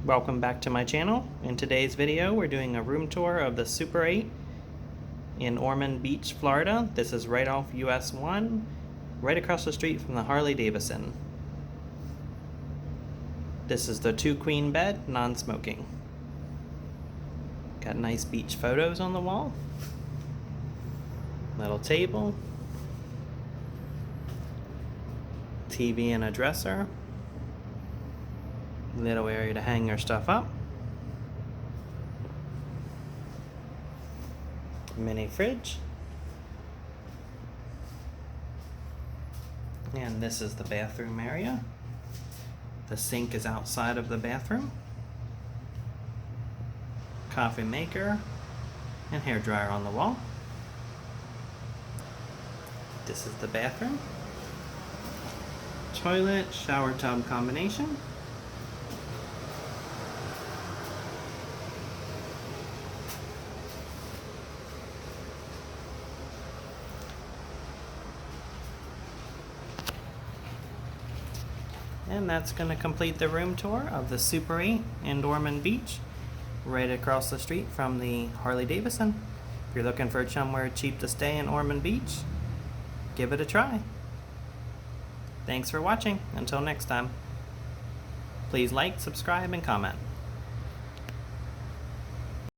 Welcome back to my channel. In today's video we're doing a room tour of the Super 8 in Ormond Beach, Florida. This is right off US 1, right across the street from the Harley Davidson. This is the 2-queen bed, non-smoking. Got nice beach photos on the wall. Little table. TV and a dresser. Little area to hang your stuff up. Mini fridge. And this is the bathroom area. The sink is outside of the bathroom. Coffee maker and hair dryer on the wall. This is the bathroom. Toilet, shower tub combination. And that's going to complete the room tour of the Super 8 in Ormond Beach, right across the street from the Harley Davidson. If you're looking for somewhere cheap to stay in Ormond Beach, give it a try. Thanks for watching. Until next time, please like, subscribe, and comment.